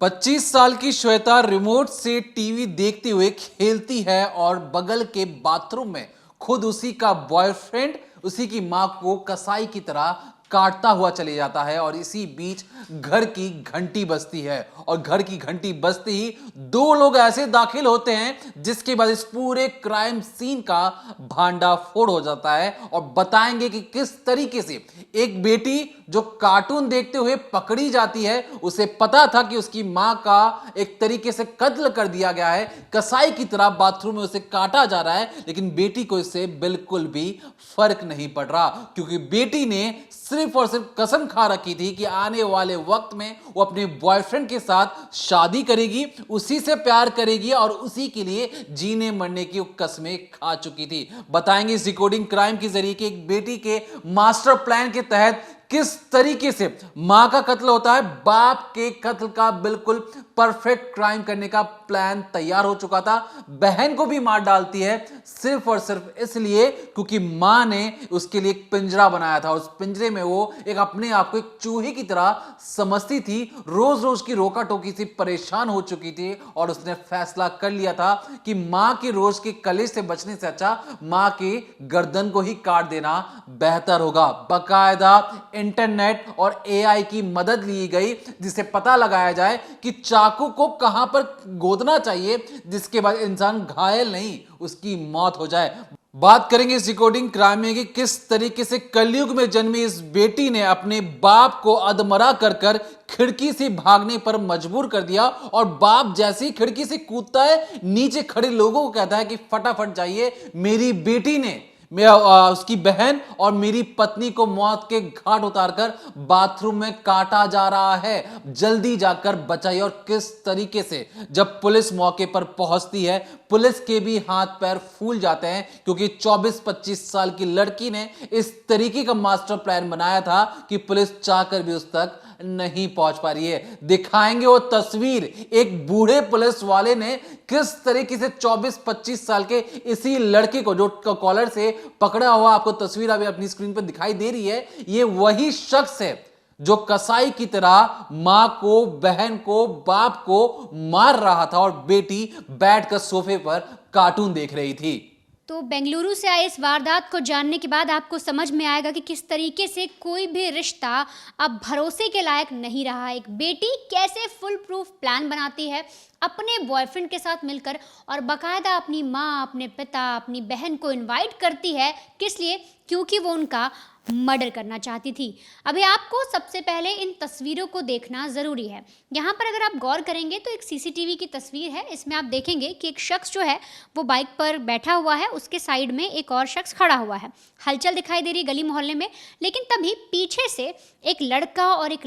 25 साल की श्वेता रिमोट से टीवी देखते हुए खेलती है और बगल के बाथरूम में खुद उसी का बॉयफ्रेंड उसी की मां को कसाई की तरह काटता हुआ चले जाता है। और इसी बीच घर की घंटी बजती है और घर की घंटी बजते ही दो लोग ऐसे दाखिल होते हैं जिसके बाद इस पूरे क्राइम सीन का भांडाफोड़ हो जाता है और बताएंगे कि किस तरीके से एक बेटी जो कार्टून देखते हुए पकड़ी जाती है, उसे पता था कि उसकी मां का एक तरीके से कत्ल कर दिया गया है, कसाई की तरह बाथरूम में उसे काटा जा रहा है, लेकिन बेटी को इससे बिल्कुल भी फर्क नहीं पड़ रहा क्योंकि बेटी ने सिर्फ और सिर्फ कसम खा रखी थी कि आने वाले वक्त में वो अपने बॉयफ्रेंड के साथ शादी करेगी, उसी से प्यार करेगी और उसी के लिए जीने मरने की कसमें खा चुकी थी। बताएंगे इस डिकोडिंग क्राइम के जरिए कि एक बेटी के मास्टर प्लान के तहत किस तरीके से मां का कत्ल होता है। बाप के कत्ल का बिल्कुल परफेक्ट क्राइम करने का प्लान तैयार हो चुका था, बहन को भी मार डालती है सिर्फ और सिर्फ इसलिए क्योंकि मां ने उसके लिए एक पिंजरा बनाया था और उस पिंजरे में वो एक अपने आप को एक चूहे की तरह समझती थी, रोज रोज की रोका टोकी से परेशान हो चुकी थी और उसने फैसला कर लिया था कि मां के रोज के कलेश से बचने से अच्छा मां के गर्दन को ही काट देना बेहतर होगा। बाकायदा इंटरनेट और एआई की मदद ली गई जिससे पता लगाया जाए कि चाकू को कहां पर गोदना चाहिए जिसके बाद इंसान घायल नहीं उसकी मौत हो जाए। बात करेंगे इस डिकोडिंग क्राइम में कि किस तरीके से कलयुग में जन्मी इस बेटी ने अपने बाप को अधमरा कर कर खिड़की से भागने पर मजबूर कर दिया और बाप जैसे ही खिड़की से कूदता है नीचे खड़े लोगों को कहता है कि फटाफट जाइए, मेरी बेटी ने उसकी बहन और मेरी पत्नी को मौत के घाट उतारकर बाथरूम में काटा जा रहा है, जल्दी जाकर बचाइए। और किस तरीके से जब पुलिस मौके पर पहुंचती है पुलिस के भी हाथ पैर फूल जाते हैं क्योंकि 24-25 साल की लड़की ने इस तरीके का मास्टर प्लान बनाया था कि पुलिस चाहकर भी उस तक नहीं पहुंच पा रही है। दिखाएंगे वो तस्वीर एक बूढ़े पुलिस वाले ने किस तरीके से 24-25 साल के इसी लड़के को जो कॉलर से पकड़ा हुआ, आपको तस्वीर अभी अपनी स्क्रीन पर दिखाई दे रही है, ये वही शख्स है जो कसाई की तरह मां को, बहन को, बाप को मार रहा था और बेटी बैठकर सोफे पर कार्टून देख रही थी। तो बेंगलुरु से आए इस वारदात को जानने के बाद आपको समझ में आएगा कि किस तरीके से कोई भी रिश्ता अब भरोसे के लायक नहीं रहा। एक बेटी कैसे फुल प्रूफ प्लान बनाती है अपने बॉयफ्रेंड के साथ मिलकर और बाकायदा अपनी माँ, अपने पिता, अपनी बहन को इनवाइट करती है, किस लिए? क्योंकि वो उनका मर्डर करना चाहती थी। अभी आपको सबसे पहले इन तस्वीरों को देखना ज़रूरी है। यहाँ पर अगर आप गौर करेंगे तो एक सीसीटीवी की तस्वीर है, इसमें आप देखेंगे कि एक शख्स जो है वो बाइक पर बैठा हुआ है, उसके साइड में एक और शख्स खड़ा हुआ है। हलचल दिखाई दे रही गली मोहल्ले में, लेकिन तभी पीछे से एक लड़का और एक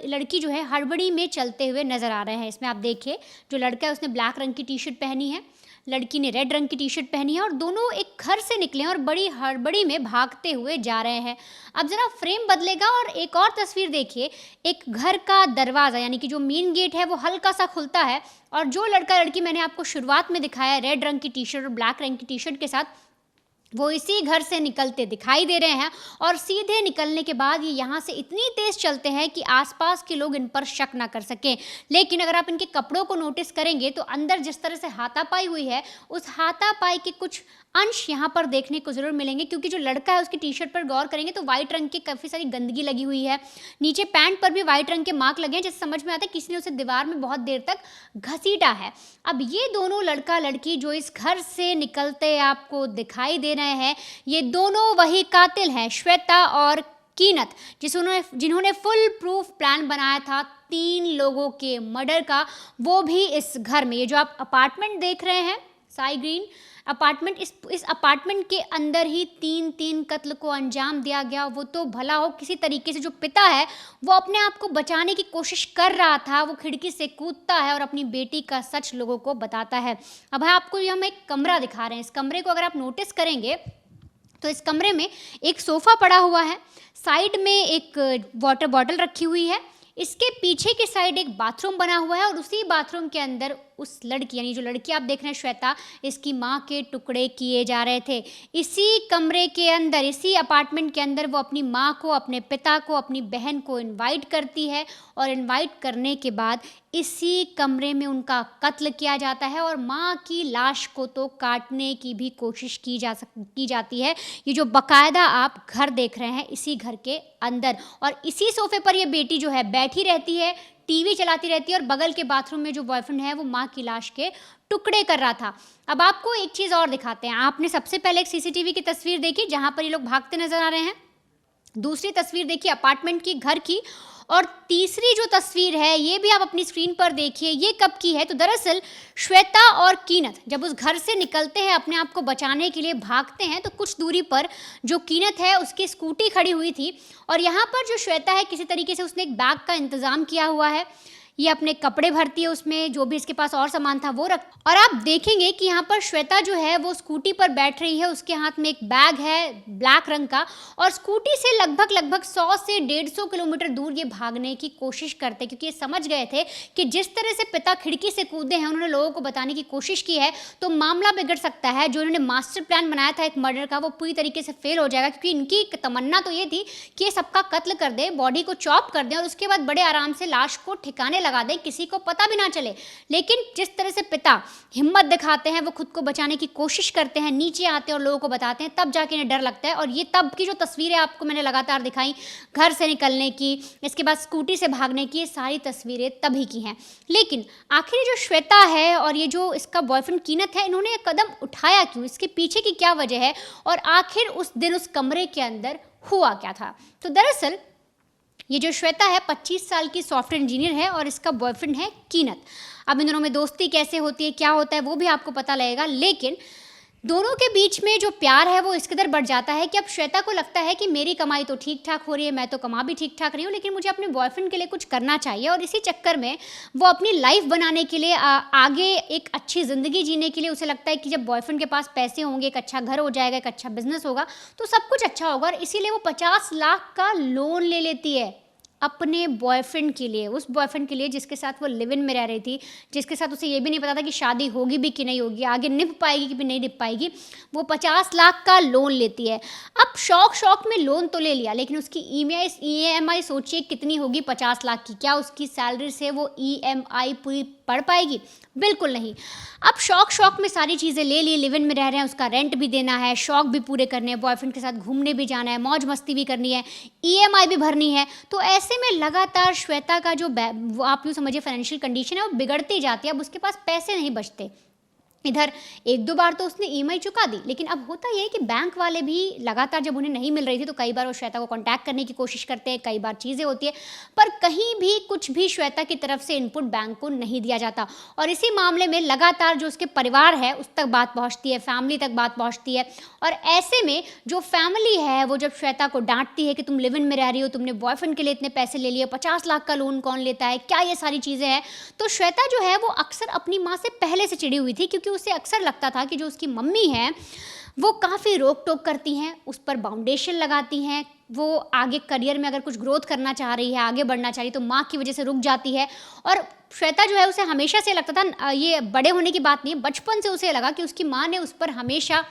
लड़की जो है हड़बड़ी में चलते हुए नज़र आ रहे हैं। इसमें आप देखिए जो लड़का है उसने ब्लैक रंग की टी शर्ट पहनी है, लड़की ने रेड रंग की टी शर्ट पहनी है और दोनों एक घर से निकले हैं और बड़ी हड़बड़ी में भागते हुए जा रहे हैं। अब ज़रा फ्रेम बदलेगा और एक और तस्वीर देखिए, एक घर का दरवाज़ा यानी कि जो मेन गेट है वो हल्का सा खुलता है और जो लड़का लड़की मैंने आपको शुरुआत में दिखाया रेड रंग की टी शर्ट और ब्लैक रंग की टी शर्ट के साथ, वो इसी घर से निकलते दिखाई दे रहे हैं और सीधे निकलने के बाद ये यहाँ से इतनी तेज़ चलते हैं कि आसपास के लोग इन पर शक ना कर सकें। लेकिन अगर आप इनके कपड़ों को नोटिस करेंगे तो अंदर जिस तरह से हाथापाई हुई है उस हाथापाई के कुछ अंश यहाँ पर देखने को ज़रूर मिलेंगे क्योंकि जो लड़का है उसकी टी शर्ट पर गौर करेंगे तो वाइट रंग की काफ़ी सारी गंदगी लगी हुई है, नीचे पैंट पर भी वाइट रंग के मार्क लगे हैं जिससे समझ में आता है किसी ने उसे दीवार में बहुत देर तक घसीटा है। अब ये दोनों लड़का लड़की जो इस घर से निकलते आपको दिखाई दे रहे हैं, ये दोनों वही कातिल हैं, श्वेता और कीनत, जिन्होंने फुल प्रूफ प्लान बनाया था 3 लोगों के मर्डर का, वो भी इस घर में। ये जो आप अपार्टमेंट देख रहे हैं साई ग्रीन अपार्टमेंट, इस अपार्टमेंट के अंदर ही 3 कत्ल को अंजाम दिया गया। वो तो भला हो किसी तरीके से जो पिता है वो अपने आप को बचाने की कोशिश कर रहा था, वो खिड़की से कूदता है और अपनी बेटी का सच लोगों को बताता है। अब आपको हम एक कमरा दिखा रहे हैं, इस कमरे को अगर आप नोटिस करेंगे तो इस कमरे में एक सोफ़ा पड़ा हुआ है, साइड में एक वाटर बॉटल रखी हुई है, इसके पीछे की साइड एक बाथरूम बना हुआ है और उसी बाथरूम के अंदर उस लड़की यानी जो लड़की आप देख रहे हैं श्वेता, इसकी माँ के टुकड़े किए जा रहे थे। इसी कमरे के अंदर, इसी अपार्टमेंट के अंदर वो अपनी माँ को, अपने पिता को, अपनी बहन को इनवाइट करती है और इनवाइट करने के बाद इसी कमरे में उनका कत्ल किया जाता है और माँ की लाश को तो काटने की भी कोशिश की जाती है। ये जो बाकायदा आप घर देख रहे हैं इसी घर के अंदर, और इसी सोफे पर ये बेटी जो है बैठी रहती है, टीवी चलाती रहती है, और बगल के बाथरूम में जो बॉयफ्रेंड है वो माँ की लाश के टुकड़े कर रहा था। अब आपको एक चीज़ और दिखाते हैं। आपने सबसे पहले एक सीसीटीवी की तस्वीर देखी जहाँ पर ये लोग भागते नजर आ रहे हैं। दूसरी तस्वीर देखिए अपार्टमेंट की, घर की, और तीसरी जो तस्वीर है ये भी आप अपनी स्क्रीन पर देखिए। ये कब की है? तो दरअसल श्वेता और कीनत जब उस घर से निकलते हैं, अपने आप को बचाने के लिए भागते हैं, तो कुछ दूरी पर जो कीनत है उसकी स्कूटी खड़ी हुई थी, और यहाँ पर जो श्वेता है किसी तरीके से उसने एक बैग का इंतज़ाम किया हुआ है। ये अपने कपड़े भरती है, उसमें जो भी इसके पास और सामान था वो रख, और आप देखेंगे कि यहाँ पर श्वेता जो है वो स्कूटी पर बैठ रही है, उसके हाथ में एक बैग है ब्लैक रंग का, और स्कूटी से लगभग 100 से 150 किलोमीटर दूर ये भागने की कोशिश करते, क्योंकि ये समझ गए थे कि जिस तरह से पिता खिड़की से कूदे हैं, उन्होंने लोगों को बताने की कोशिश की है तो मामला बिगड़ सकता है। जो उन्होंने मास्टर प्लान बनाया था एक मर्डर का, वो पूरी तरीके से फेल हो जाएगा, क्योंकि इनकी तमन्ना तो ये थी कि ये सबका कत्ल कर दें, बॉडी को चॉप कर दें और उसके बाद बड़े आराम से लाश को ठिकाने लगा दें, किसी को पता भी ना चले। लेकिन जिस तरह से पिता हिम्मत दिखाते हैं, वो खुद को बचाने की कोशिश करते हैं, नीचे आते हैं और लोगों को बताते हैं, तब जाके इन्हें डर लगता है। और ये तब की जो तस्वीरें आपको मैंने लगातार दिखाई, घर से निकलने की, इसके बाद स्कूटी से भागने की, ये सारी तस्वीरें तभी की हैं। लेकिन आखिर ये जो श्वेता है और ये जो इसका बॉयफ्रेंड कीनत है, इन्होंने ये कदम उठाया क्यों? इसके पीछे की क्या वजह है? और आखिर उस दिन उस कमरे के अंदर हुआ क्या था? तो दरअसल ये जो श्वेता है 25 साल की सॉफ्टवेयर इंजीनियर है और इसका बॉयफ्रेंड है कीनत। अब इन दोनों में दोस्ती कैसे होती है, क्या होता है, वो भी आपको पता लगेगा। लेकिन दोनों के बीच में जो प्यार है वो इस कदर बढ़ जाता है कि अब श्वेता को लगता है कि मेरी कमाई तो ठीक ठाक हो रही है, मैं तो कमा भी ठीक ठाक रही हूँ, लेकिन मुझे अपने बॉयफ्रेंड के लिए कुछ करना चाहिए। और इसी चक्कर में वो अपनी लाइफ बनाने के लिए आगे एक अच्छी ज़िंदगी जीने के लिए उसे लगता है कि जब बॉयफ्रेंड के पास पैसे होंगे, एक अच्छा घर हो जाएगा, एक अच्छा बिजनेस होगा, तो सब कुछ अच्छा होगा। और इसीलिए वो 50 लाख का लोन ले लेती है अपने बॉयफ्रेंड के लिए, उस बॉयफ्रेंड के लिए जिसके साथ वो लिव इन में रह रही थी, जिसके साथ उसे ये भी नहीं पता था कि शादी होगी भी कि नहीं होगी, आगे निभ पाएगी कि भी नहीं निभ पाएगी। वो 50 लाख का लोन लेती है। अब शौक में लोन तो ले लिया, लेकिन उसकी EMI सोचिए कितनी होगी 50 लाख की। क्या उसकी सैलरी से वो EMI पूरी पढ़ पाएगी? बिल्कुल नहीं। अब शौक में सारी चीज़ें ले ली, लिव इन में रह रहे हैं, उसका रेंट भी देना है, शौक भी पूरे करने हैं, बॉयफ्रेंड के साथ घूमने भी जाना है, मौज मस्ती भी करनी है, EMI भी भरनी है। तो ऐसे में लगातार श्वेता का जो वो आप यूँ समझिए फाइनेंशियल कंडीशन है वो बिगड़ती जाती है। अब उसके पास पैसे नहीं बचते। इधर 1-2 बार तो उसने EMI चुका दी, लेकिन अब होता ये है कि बैंक वाले भी लगातार जब उन्हें नहीं मिल रही थी तो कई बार वो श्वेता को कांटेक्ट करने की कोशिश करते हैं, कई बार चीज़ें होती है, पर कहीं भी कुछ भी श्वेता की तरफ से इनपुट बैंक को नहीं दिया जाता। और इसी मामले में लगातार जो उसके परिवार है उस तक बात पहुँचती है, फैमिली तक बात पहुँचती है। और ऐसे में जो फैमिली है वो जब श्वेता को डांटती है कि तुम लिव इन में रह रही हो, तुमने बॉयफ्रेंड के लिए इतने पैसे ले लिए, 50 लाख का लोन कौन लेता है, क्या ये सारी चीज़ें हैं, तो श्वेता जो है वो अक्सर अपनी माँ से पहले से चिड़ी हुई थी, क्योंकि उसे अक्सर लगता था कि जो उसकी मम्मी है वो काफ़ी रोक टोक करती हैं, उस पर बाउंडेशन लगाती हैं। वो आगे करियर में अगर कुछ ग्रोथ करना चाह रही है, आगे बढ़ना चाह रही है, तो माँ की वजह से रुक जाती है। और श्वेता जो है उसे हमेशा से लगता था, ये बड़े होने की बात नहीं है, बचपन से उसे लगा कि उसकी माँ ने उस पर हमेशा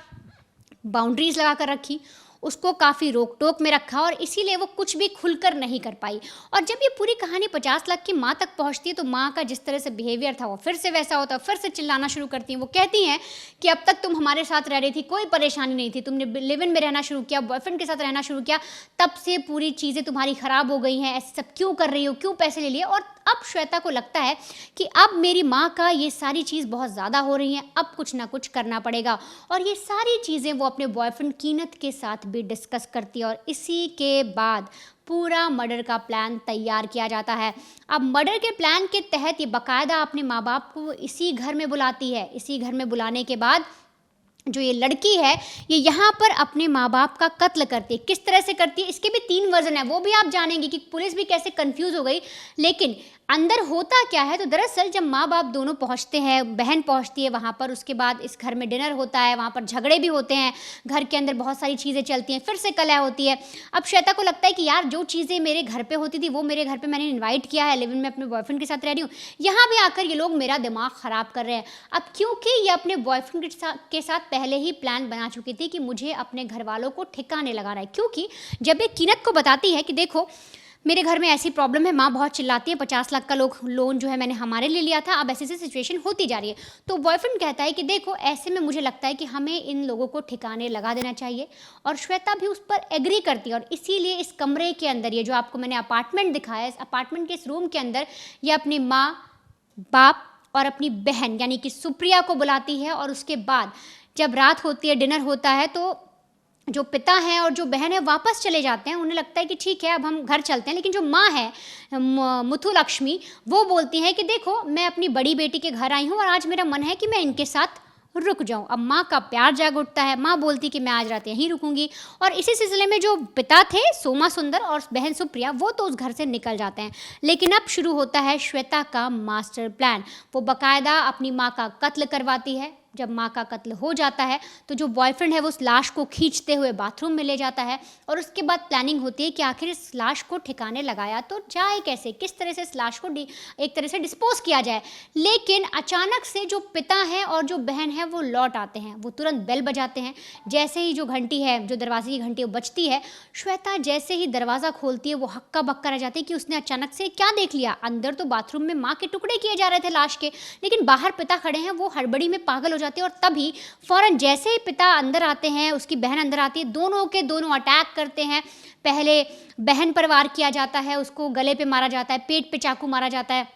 बाउंड्रीज लगा कर रखी, उसको काफ़ी रोक टोक में रखा, और इसीलिए वो कुछ भी खुलकर नहीं कर पाई। और जब ये पूरी कहानी 50 लाख की माँ तक पहुँचती है तो माँ का जिस तरह से बिहेवियर था वो फिर से वैसा होता है, फिर से चिल्लाना शुरू करती हैं। वो कहती हैं कि अब तक तुम हमारे साथ रह रही थी, कोई परेशानी नहीं थी, तुमने लिव इन में रहना शुरू किया, बॉयफ्रेंड के साथ रहना शुरू किया, तब से पूरी चीज़ें तुम्हारी ख़राब हो गई हैं, ऐसे सब क्यों कर रही हो, क्यों पैसे ले लिए। और अब श्वेता को लगता है कि अब मेरी माँ का ये सारी चीज़ बहुत ज़्यादा हो रही हैं, अब कुछ ना कुछ करना पड़ेगा। और ये सारी चीज़ें वो अपने बॉयफ्रेंड कीनत के साथ भी डिस्कस करती है, और इसी के बाद पूरा मर्डर का प्लान तैयार किया जाता है। अब मर्डर के प्लान के तहत ये बाकायदा अपने माँ बाप को इसी घर में बुलाती है। इसी घर में बुलाने के बाद जो ये लड़की है ये यहाँ पर अपने माँ बाप का कत्ल करती है। किस तरह से करती है, इसके भी 3 वर्जन है, वो भी आप जानेंगे कि पुलिस भी कैसे कंफ्यूज हो गई। लेकिन अंदर होता क्या है, तो दरअसल जब माँ बाप दोनों पहुँचते हैं, बहन पहुँचती है वहाँ पर, उसके बाद इस घर में डिनर होता है, वहाँ पर झगड़े भी होते हैं, घर के अंदर बहुत सारी चीज़ें चलती हैं, फिर से कलह होती है। अब श्वेता को लगता है कि यार जो चीज़ें मेरे घर पे होती थी वो मेरे घर पे मैंने इन्वाइट किया है, लिव इन में अपने बॉयफ्रेंड के साथ रह रही हूँ, यहाँ भी आकर ये लोग मेरा दिमाग ख़राब कर रहे हैं। अब क्योंकि ये अपने बॉयफ्रेंड के साथ पहले ही प्लान बना चुकी थी कि मुझे अपने घर वालों को ठिकाने लगा रहा है, क्योंकि जब ये कीनत को बताती है कि देखो मेरे घर में ऐसी प्रॉब्लम है, माँ बहुत चिल्लाती है, 50 लाख का लोन जो है मैंने हमारे लिए लिया था, अब ऐसी ऐसी सिचुएशन होती जा रही है। तो बॉयफ्रेंड कहता है कि देखो ऐसे में मुझे लगता है कि हमें इन लोगों को ठिकाने लगा देना चाहिए, और श्वेता भी उस पर एग्री करती है। और इसीलिए इस कमरे के अंदर, ये जो आपको मैंने अपार्टमेंट दिखाया है, इस अपार्टमेंट के इस रूम के अंदर ये अपनी माँ, बाप और अपनी बहन यानी कि सुप्रिया को बुलाती है। और उसके बाद जब रात होती है, डिनर होता है, तो जो पिता हैं और जो बहन है वापस चले जाते हैं। उन्हें लगता है कि ठीक है अब हम घर चलते हैं, लेकिन जो माँ है मुथुलक्ष्मी, वो बोलती है कि देखो मैं अपनी बड़ी बेटी के घर आई हूँ और आज मेरा मन है कि मैं इनके साथ रुक जाऊं। अब माँ का प्यार जाग उठता है, माँ बोलती कि मैं आज रात यहीं रुकूंगी। और इसी सिलसिले में जो पिता थे सोमा सुंदर और बहन सुप्रिया, वो तो उस घर से निकल जाते हैं। लेकिन अब शुरू होता है श्वेता का मास्टर प्लान। वो बाकायदा अपनी माँ का कत्ल करवाती है। जब माँ का कत्ल हो जाता है तो जो बॉयफ्रेंड है वो उस लाश को खींचते हुए बाथरूम में ले जाता है। और उसके बाद प्लानिंग होती है कि आखिर इस लाश को ठिकाने लगाया तो जाए कैसे, किस तरह से इस लाश को एक तरह से डिस्पोज किया जाए। लेकिन अचानक से जो पिता है और जो बहन है वो लौट आते हैं। वो तुरंत बेल बजाते हैं। जैसे ही जो घंटी है, जो दरवाजे की घंटी, वो बजती है, श्वेता जैसे ही दरवाज़ा खोलती है वो हक्का बक्का रह जाती है कि उसने अचानक से क्या देख लिया। अंदर तो बाथरूम में माँ के टुकड़े किए जा रहे थे लाश के, लेकिन बाहर पिता खड़े हैं। वो हड़बड़ी में पागल हो जाते हैं और तभी फौरन जैसे ही पिता अंदर आते हैं, उसकी बहन अंदर आती है, दोनों के दोनों अटैक करते हैं। पहले बहन पर वार किया जाता है, उसको गले पे मारा जाता है, पेट पे चाकू मारा जाता है,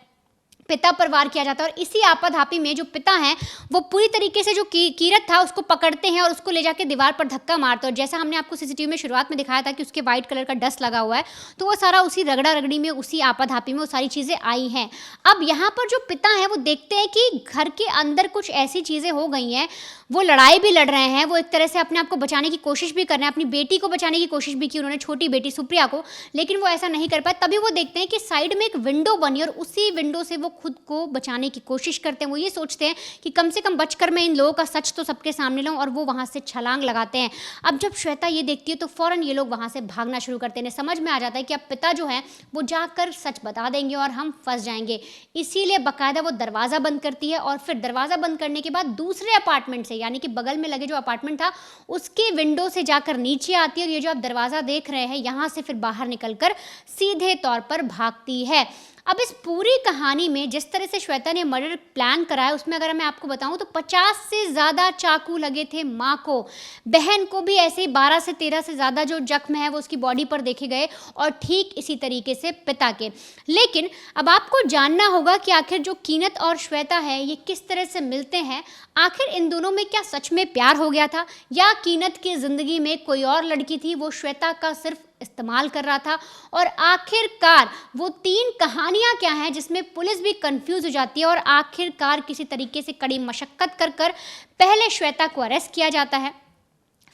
पिता पर वार किया जाता है। और इसी आपाधापी में जो पिता हैं वो पूरी तरीके से जो कीरत था उसको पकड़ते हैं और उसको ले जाके दीवार पर धक्का मारते हैं। और जैसा हमने आपको सीसीटीवी में शुरुआत में दिखाया था कि उसके वाइट कलर का डस्ट लगा हुआ है, तो वो सारा उसी रगड़ा रगड़ी में, उसी आपाधापी में वो सारी चीज़ें आई हैं। अब यहाँ पर जो पिता हैं वो देखते हैं कि घर के अंदर कुछ ऐसी चीज़ें हो गई हैं। वो लड़ाई भी लड़ रहे हैं, वो एक तरह से अपने आप को बचाने की कोशिश भी कर रहे हैं। अपनी बेटी को बचाने की कोशिश भी की उन्होंने, छोटी बेटी सुप्रिया को, लेकिन वो ऐसा नहीं कर पाए। तभी वो देखते हैं कि साइड में एक विंडो बनी और उसी विंडो से वो खुद को बचाने की कोशिश करते हैं। वो ये सोचते हैं कि कम से कम बचकर मैं इन लोगों का सच तो सबके सामने लाऊं, और वो वहाँ से छलांग लगाते हैं। अब जब श्वेता ये देखती है तो फ़ौरन ये लोग वहाँ से भागना शुरू करते हैं। समझ में आ जाता है कि अब पिता जो हैं वो जाकर सच बता देंगे और हम फंस जाएंगे। इसीलिए बाकायदा वो दरवाज़ा बंद करती है। और फिर दरवाज़ा बंद करने के बाद दूसरे अपार्टमेंट से, यानी कि बगल में लगे जो अपार्टमेंट था उसके विंडो से जाकर नीचे आती है। और ये जो आप दरवाज़ा देख रहे हैं, यहाँ से फिर बाहर निकलकर सीधे तौर पर भागती है। अब इस पूरी कहानी में जिस तरह से श्वेता ने मर्डर प्लान कराया, उसमें अगर मैं आपको बताऊं तो 50 से ज़्यादा चाकू लगे थे माँ को। बहन को भी ऐसे ही 12 से 13 से ज़्यादा जो जख्म है वो उसकी बॉडी पर देखे गए, और ठीक इसी तरीके से पिता के। लेकिन अब आपको जानना होगा कि आखिर जो कीनत और श्वेता है ये किस तरह से मिलते हैं। आखिर इन दोनों में क्या सच में प्यार हो गया था, या कीनत की ज़िंदगी में कोई और लड़की थी, वो श्वेता का सिर्फ इस्तेमाल कर रहा था। और आखिरकार वो 3 कहानियां क्या हैं जिसमें पुलिस भी कंफ्यूज हो जाती है। और आखिरकार किसी तरीके से कड़ी मशक्कत कर पहले श्वेता को अरेस्ट किया जाता है,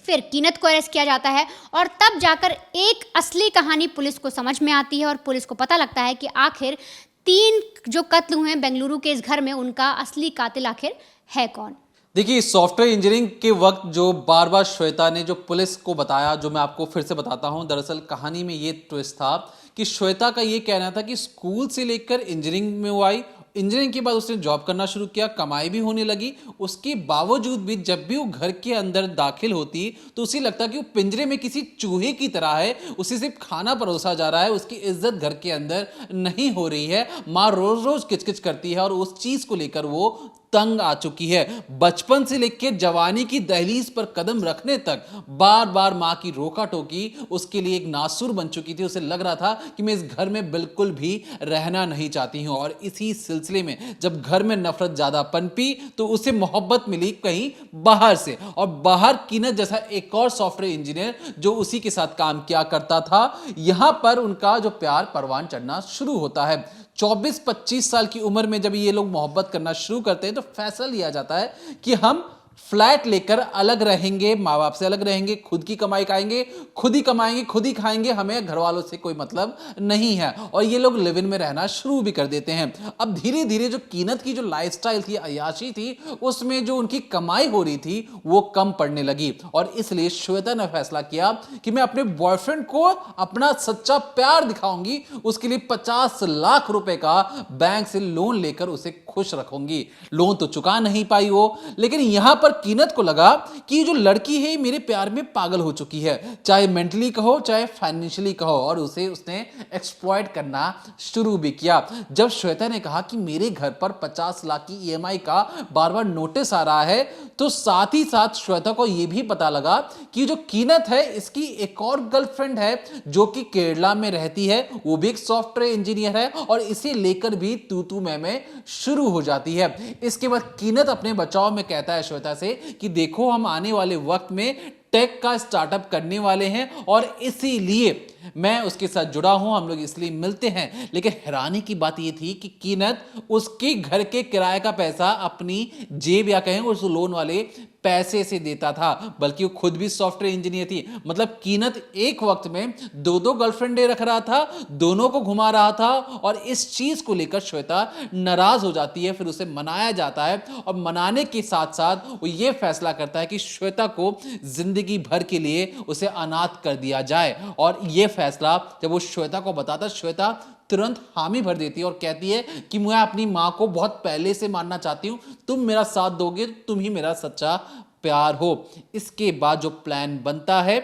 फिर कीनत को अरेस्ट किया जाता है, और तब जाकर एक असली कहानी पुलिस को समझ में आती है। और पुलिस को पता लगता है कि आखिर 3 जो कत्ल हुए हैं बेंगलुरु के इस घर में, उनका असली कातिल आखिर है कौन। देखिए, सॉफ्टवेयर इंजीनियरिंग के वक्त जो बार बार श्वेता ने जो पुलिस को बताया, जो मैं आपको फिर से बताता हूं, दरअसल कहानी में ये ट्विस्ट था कि श्वेता का ये कहना था कि स्कूल से लेकर इंजीनियरिंग में वो आई, इंजीनियरिंग के बाद उसने जॉब करना शुरू किया, कमाई भी होने लगी। उसके बावजूद भी जब भी वो घर के अंदर दाखिल होती तो उसे लगता कि वो पिंजरे में किसी चूहे की तरह है, उसे सिर्फ खाना परोसा जा रहा है, उसकी इज्जत घर के अंदर नहीं हो रही है। माँ रोज रोज किचकिच करती है और उस चीज को लेकर वो तंग आ चुकी है। बचपन से लेकर जवानी की दहलीज पर कदम रखने तक बार बार माँ की रोका टोकी उसके लिए एक नासुर बन चुकी थी। उसे लग रहा था कि मैं इस घर में बिल्कुल भी रहना नहीं चाहती हूँ। और इसी सिलसिले में जब घर में नफरत ज्यादा पनपी तो उसे मोहब्बत मिली कहीं बाहर से, और बाहर कीनत जैसा एक और सॉफ्टवेयर इंजीनियर जो उसी के साथ काम किया करता था। यहां पर उनका जो प्यार परवान चढ़ना शुरू होता है। 24-25 साल की उम्र में जब ये लोग मोहब्बत करना शुरू करते हैं तो फैसला लिया जाता है कि हम फ्लैट लेकर अलग रहेंगे, माँ बाप से अलग रहेंगे, खुद की कमाई खाएंगे, खुद ही कमाएंगे, खुद ही खाएंगे, हमें घर वालों से कोई मतलब नहीं है। और ये लोग लिव इन में रहना शुरू भी कर देते हैं। अब धीरे धीरे जो कीनत की जो लाइफस्टाइल थी, अय्याशी थी, उसमें जो उनकी कमाई हो रही थी वो कम पड़ने लगी। और इसलिए श्वेता ने फैसला किया कि मैं अपने बॉयफ्रेंड को अपना सच्चा प्यार दिखाऊंगी, उसके लिए 50 लाख रुपए का बैंक से लोन लेकर उसे खुश रखूंगी। लोन तो चुका नहीं पाई वो, लेकिन यहां पर कीनत को लगा कि ये जो लड़की है मेरे प्यार में पागल हो चुकी है, चाहे मेंटली कहो चाहे फाइनेंशियली कहो, और उसने एक्सप्लॉइट करना शुरू भी किया। जब श्वेता ने कहा कि मेरे घर पर 50 लाख की ईएमआई का बार बार नोटिस आ रहा है, तो साथ ही साथ श्वेता को यह भी पता लगा कि जो कीनत है इसकी एक और गर्लफ्रेंड है जो कि केरला में रहती है, वो भी एक सॉफ्टवेयर इंजीनियर है, और इसे लेकर भी तू मैं शुरू हो जाती है। इसके बाद कीनत अपने बचाव में कहता है श्वेता से कि देखो, हम आने वाले वक्त में टेक का स्टार्टअप करने वाले हैं और इसीलिए मैं उसके साथ जुड़ा हूं, हम लोग इसलिए मिलते हैं। लेकिन हैरानी की बात यह थी कि कीनत उसके घर के किराए का पैसा अपनी जेब या कहें उस लोन वाले पैसे से देता था, बल्कि वो खुद भी सॉफ्टवेयर इंजीनियर थी। मतलब कीनत एक वक्त में दो गर्लफ्रेंडें रख रहा था, दोनों को घुमा रहा था, और इस चीज को लेकर श्वेता नाराज हो जाती है। फिर उसे मनाया जाता है और मनाने के साथ साथ वो ये फैसला करता है कि श्वेता को जिंदगी भर के लिए उसे अनाथ कर दिया जाए। और ये फैसला जब वो श्वेता को बताता, श्वेता तुरंत हामी भर देती है और कहती है कि मैं अपनी मां को बहुत पहले से मानना चाहती हूं, तुम मेरा साथ दोगे, तुम ही मेरा सच्चा प्यार हो। इसके बाद जो प्लान बनता है,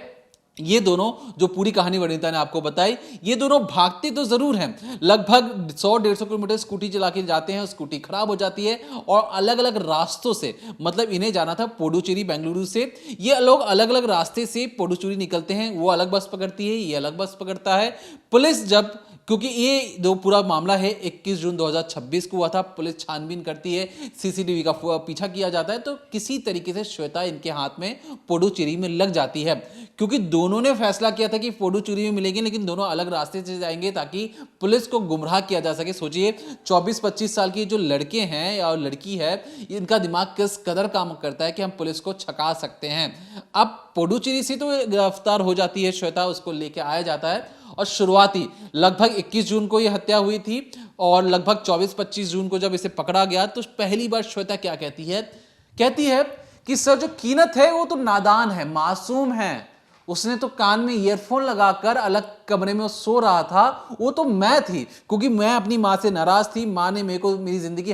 ये दोनों, जो पूरी कहानी वनिता ने आपको बताई, ये दोनों भागते तो जरूर हैं, लगभग 100-150 किलोमीटर स्कूटी चला के जाते हैं, स्कूटी खराब हो जाती है और अलग अलग रास्तों से, मतलब इन्हें जाना था पुडुचेरी बेंगलुरु से, ये लोग अलग अलग रास्ते से पुडुचेरी निकलते हैं। वो अलग बस पकड़ती है, ये अलग बस पकड़ता है। पुलिस जब, क्योंकि ये जो पूरा मामला है 21 जून 2026 को हुआ था, पुलिस छानबीन करती है, सीसीटीवी का पीछा किया जाता है, तो किसी तरीके से श्वेता इनके हाथ में पुडुचेरी में लग जाती है। क्योंकि दोनों ने फैसला किया था कि पुडुचेरी में मिलेंगे, लेकिन दोनों अलग रास्ते से जाएंगे ताकि पुलिस को गुमराह किया जा सके। सोचिए 24-25 साल की जो लड़के हैं और लड़की है, इनका दिमाग किस कदर काम करता है कि हम पुलिस को छका सकते हैं। अब पुडुचेरी से तो गिरफ्तार हो जाती है श्वेता, उसको लेके आया जाता है और शुरुआती लगभग 21 जून को यह हत्या हुई थी और लगभग 24-25 जून को जब इसे पकड़ा गया तो पहली बार श्वेता क्या कहती है कि सर जो कीनत है वो तो नादान है, मासूम है, उसने तो कान में ईयरफोन लगाकर अलग कमरे में सो रहा था, वो तो मैं थी, क्योंकि मैं अपनी माँ से नाराज थी, माँ ने मेरे को मेरी जिंदगी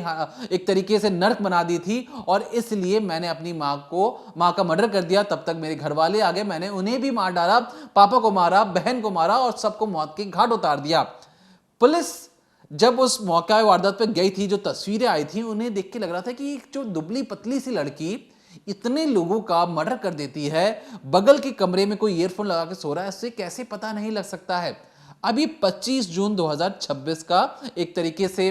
एक तरीके से नर्क बना दी थी और इसलिए मैंने अपनी माँ का मर्डर कर दिया। तब तक मेरे घर वाले आ गए, मैंने उन्हें भी मार डाला, पापा को मारा, बहन को मारा और सबको मौत के घाट उतार दिया। पुलिस जब उस मौका वारदात पर गई थी, जो तस्वीरें आई थी, उन्हें देख के लग रहा था कि जो दुबली पतली सी लड़की इतने लोगों का मर्डर कर देती है, बगल के कमरे में कोई ईयरफोन लगा के सो रहा है, इससे कैसे पता नहीं लग सकता है। अभी 25 जून 2026 का एक तरीके से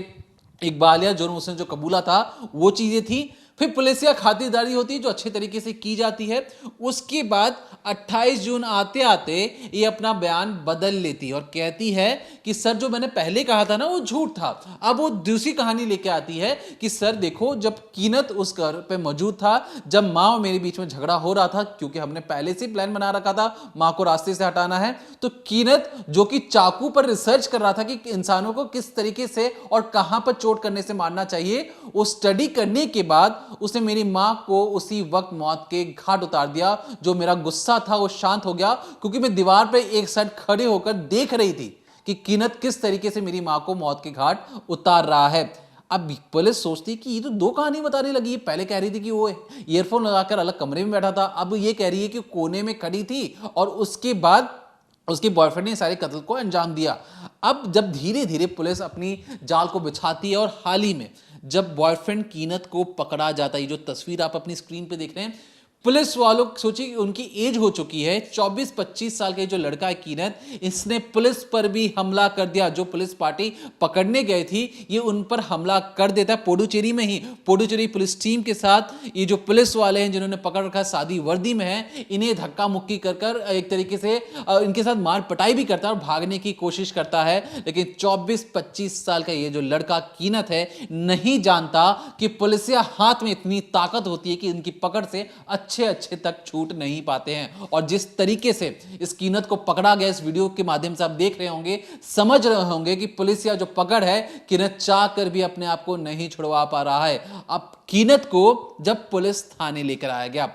इकबाल या जुर्म उसने जो कबूला था वो चीजें थी। फिर पुलिसिया खातिरदारी होती है जो अच्छे तरीके से की जाती है। उसके बाद 28 जून आते आते ये अपना बयान बदल लेती है और कहती है कि सर जो मैंने पहले कहा था ना वो झूठ था। अब वो दूसरी कहानी लेके आती है कि सर देखो, जब कीनत उस घर पे मौजूद था, जब माँ और मेरे बीच में झगड़ा हो रहा था, क्योंकि हमने पहले से प्लान बना रखा था माँ को रास्ते से हटाना है, तो कीनत जो कि चाकू पर रिसर्च कर रहा था कि इंसानों को किस तरीके से और कहां पर चोट करने से मारना चाहिए, वो स्टडी करने के बाद उसने मेरी मां को उसी वक्त मौत के घाट उतार दिया। जो मेरा गुस्सा था वो शांत हो गया, क्योंकि मैं दीवार पर एक साइड खड़े होकर देख रही थी कि कीनत किस तरीके से मेरी मां को मौत के घाट उतार रहा है। अब पुलिस सोचती कि ये तो दो कहानी बताने लगी। पहले कह रही थी कि वो ईयरफोन लगाकर अलग कमरे में बैठा था, अब ये कह रही है कि कोने में खड़ी थी और उसके बाद उसके बॉयफ्रेंड ने सारे कत्ल को अंजाम दिया। अब जब धीरे धीरे पुलिस अपनी जाल को बिछाती है और हाल ही में जब बॉयफ्रेंड कीनत को पकड़ा जाता है, जो तस्वीर आप अपनी स्क्रीन पे देख रहे हैं, पुलिस वालों सोचिए कि उनकी एज हो चुकी है 24-25 साल का जो लड़का है कीनत, इसने पुलिस पर भी हमला कर दिया। जो पुलिस पार्टी पकड़ने गए थी ये उन पर हमला कर देता है पुडुचेरी में ही। पुडुचेरी पुलिस टीम के साथ ये जो पुलिस वाले हैं जिन्होंने पकड़ रखा है, सादी वर्दी में है, इन्हें धक्का मुक्की कर एक तरीके से इनके साथ मार पटाई भी करता है और भागने की कोशिश करता है। लेकिन 24-25 साल का ये जो लड़का कीनत है नहीं जानता कि पुलिसिया हाथ में इतनी ताकत होती है कि इनकी पकड़ से अच्छे तक छूट नहीं पाते हैं। और जिस तरीके से इस कीनत को पकड़ा गया, इस वीडियो के माध्यम से आप देख रहे होंगे, समझ रहे होंगे कि पुलिस या जो पकड़ है, कीनत चाह कर भी अपने आप को नहीं छुड़वा पा रहा है। अब कीनत को जब पुलिस थाने लेकर आया गया,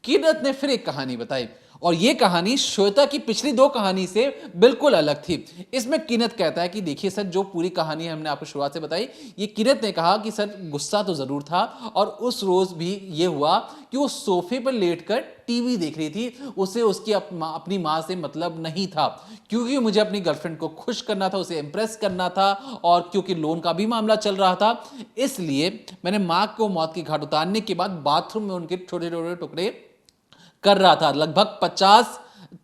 कीनत ने फिर एक कहानी बताई और ये कहानी श्वेता की पिछली 2 कहानी से बिल्कुल अलग थी। इसमें किनत कहता है कि देखिए सर, जो पूरी कहानी हमने आपको शुरुआत से बताई, ये किनत ने कहा कि सर गुस्सा तो जरूर था, और उस रोज भी ये हुआ कि वो सोफे पर लेटकर टीवी देख रही थी। उसे उसकी अपनी माँ से मतलब नहीं था, क्योंकि मुझे अपनी गर्लफ्रेंड को खुश करना था, उसे इंप्रेस करना था, और क्योंकि लोन का भी मामला चल रहा था, इसलिए मैंने माँ को मौत की घाट उतारने के बाद बाथरूम में उनके छोटे छोटे टुकड़े कर रहा था। लगभग 50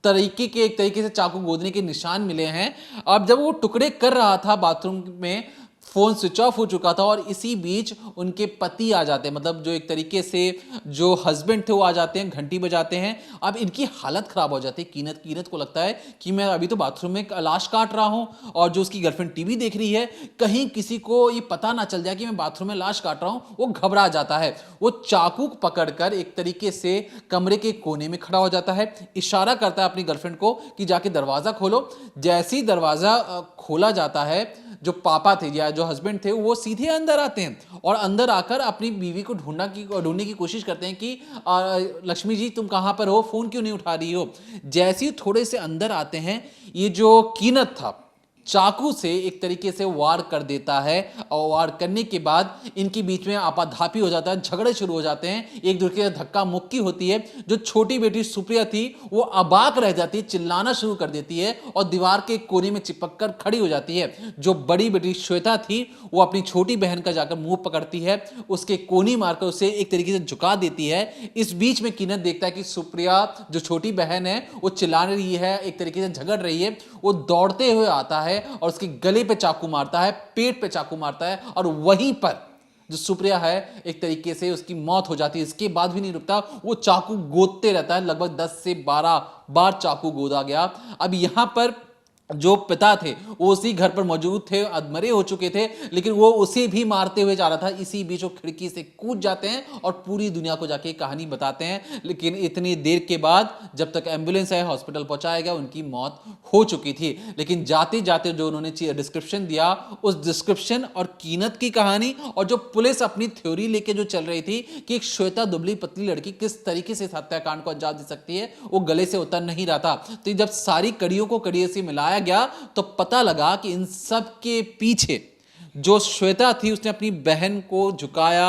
तरीके के एक तरीके से चाकू गोदने के निशान मिले हैं। अब जब वो टुकड़े कर रहा था बाथरूम में, फोन स्विच ऑफ हो चुका था, और इसी बीच उनके पति आ जाते हैं, मतलब जो एक तरीके से जो हस्बैंड थे वो आ जाते हैं, घंटी बजाते हैं। अब इनकी हालत खराब हो जाती है। कीनत को लगता है कि मैं अभी तो बाथरूम में लाश काट रहा हूं, और जो उसकी गर्लफ्रेंड टीवी देख रही है, कहीं किसी को ये पता ना चल जाए कि मैं बाथरूम में लाश काट रहा हूं। वो घबरा जाता है। वो चाकू पकड़कर एक तरीके से कमरे के कोने में खड़ा हो जाता है, इशारा करता है अपनी गर्लफ्रेंड को कि जाके दरवाजा खोलो। जैसे ही दरवाजा खोला जाता है, जो पापा थे या जो हस्बैंड थे, वो सीधे अंदर आते हैं और अंदर आकर अपनी बीवी को ढूंढने की कोशिश करते हैं कि लक्ष्मी जी तुम कहां पर हो, फोन क्यों नहीं उठा रही हो। जैसे ही थोड़े से अंदर आते हैं, ये जो कीनत था चाकू से एक तरीके से वार कर देता है, और वार करने के बाद इनके बीच में आपाधापी हो जाता है, झगड़े शुरू हो जाते हैं, एक दूसरे से धक्का मुक्की होती है। जो छोटी बेटी सुप्रिया थी वो अबाक रह जाती है, चिल्लाना शुरू कर देती है और दीवार के कोने में चिपक कर खड़ी हो जाती है। जो बड़ी बेटी श्वेता थी वो अपनी छोटी बहन का जाकर मुंह पकड़ती है, उसके कोनी मारकर उसे एक तरीके से झुका देती है। इस बीच में कीनत देखता है कि सुप्रिया जो छोटी बहन है वो चिल्ला रही है, एक तरीके से झगड़ रही है। वो दौड़ते हुए आता है और उसके गले पे चाकू मारता है, पेट पे चाकू मारता है, और वहीं पर जो सुप्रिया है एक तरीके से उसकी मौत हो जाती है। इसके बाद भी नहीं रुकता, वो चाकू गोदते रहता है। लगभग 10 से 12 बार चाकू गोदा गया। अब यहां पर जो पिता थे वो उसी घर पर मौजूद थे, अधमरे हो चुके थे, लेकिन वो उसे भी मारते हुए जा रहा था। इसी बीच वो खिड़की से कूद जाते हैं और पूरी दुनिया को जाके कहानी बताते हैं। लेकिन इतनी देर के बाद जब तक एम्बुलेंस आया, हॉस्पिटल पहुंचाया गया, उनकी मौत हो चुकी थी। लेकिन जाते जाते जो उन्होंने डिस्क्रिप्शन दिया, उस डिस्क्रिप्शन और कीनत की कहानी, और जो पुलिस अपनी थ्योरी लेके जो चल रही थी कि एक श्वेता दुबली पतली लड़की किस तरीके से हत्याकांड को अंजाम दे सकती है, वो गले से उतर नहीं रहा था। तो जब सारी कड़ियों को कड़ियों से मिलाया गया तो पता लगा कि इन सब के पीछे जो श्वेता थी, उसने अपनी बहन को झुकाया,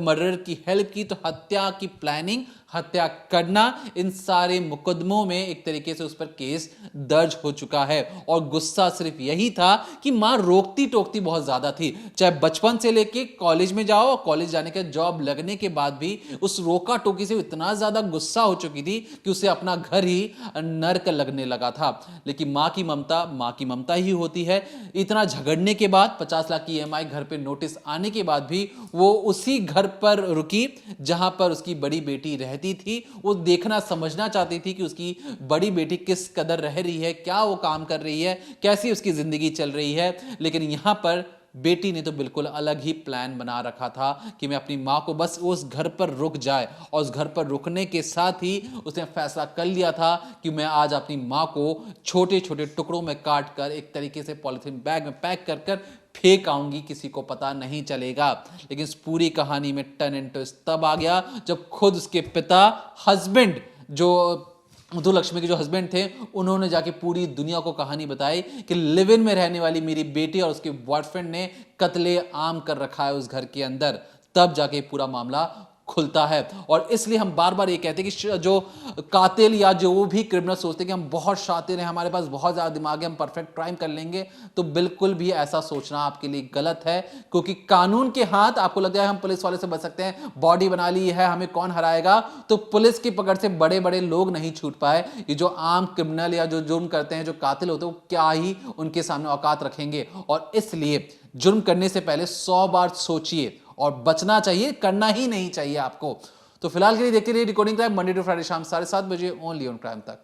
मर्डर की हेल्प की, तो हत्या की प्लानिंग, हत्या करना, इन सारे मुकदमों में एक तरीके से उस पर केस दर्ज हो चुका है। और गुस्सा सिर्फ यही था कि मां रोकती टोकती बहुत ज्यादा थी। चाहे बचपन से लेके कॉलेज में जाओ, और कॉलेज जाने के जॉब लगने के बाद भी उस रोका टोकी से इतना ज्यादा गुस्सा हो चुकी थी कि उसे अपना घर ही नर्क लगने लगा था। लेकिन मां की ममता ही होती है। इतना झगड़ने के बाद 50 लाख की EMI घर पे नोटिस आने के बाद भी वो उसी घर पर रुकी जहां पर उसकी बड़ी बेटी रहती थी। वो देखना समझना चाहती थी कि उसकी बड़ी बेटी किस कदर रह रही है, क्या वो काम कर रही है, कैसी उसकी जिंदगी चल रही है। लेकिन यहां पर बेटी ने तो बिल्कुल अलग ही प्लान बना रखा था कि मैं अपनी मां को बस उस घर पर रुक जाए, और उस घर पर रुकने के साथ ही उसने फैसला कर लिया था कि मैं आज अपनी मां को छोटे छोटे टुकड़ों में काट कर एक तरीके से पॉलिथीन बैग में पैक कर कर फेंक आऊंगी, किसी को पता नहीं चलेगा। लेकिन इस पूरी कहानी में टर्न एंड ट्विस्ट तब आ गया जब खुद उसके पिता, हस्बैंड, जो मधु लक्ष्मी के जो हस्बैंड थे, उन्होंने जाके पूरी दुनिया को कहानी बताई कि लिव इन में रहने वाली मेरी बेटी और उसके बॉयफ्रेंड ने कत्ले आम कर रखा है उस घर के अंदर। तब जाके पूरा मामला खुलता है। और इसलिए हम बार बार ये कहते हैं कि जो कातिल या जो वो भी क्रिमिनल सोचते हैं कि हम बहुत शातिर हैं, हमारे पास बहुत ज़्यादा दिमाग है, हम परफेक्ट क्राइम कर लेंगे, तो बिल्कुल भी ऐसा सोचना आपके लिए गलत है। क्योंकि कानून के हाथ, आपको लग जाए हम पुलिस वाले से बच सकते हैं, बॉडी बना ली है, हमें कौन हराएगा, तो पुलिस की पकड़ से बड़े बड़े लोग नहीं छूट पाए। ये जो आम क्रिमिनल या जो जुर्म करते हैं, जो कातिल होते हैं, वो क्या ही उनके सामने औकात रखेंगे। और इसलिए जुर्म करने से पहले 100 बार सोचिए, और बचना चाहिए, करना ही नहीं चाहिए आपको। तो फिलहाल के लिए देखते रहिए decoding crime, Monday to Friday शाम 7:30 बजे ओनली ऑन क्राइम तक।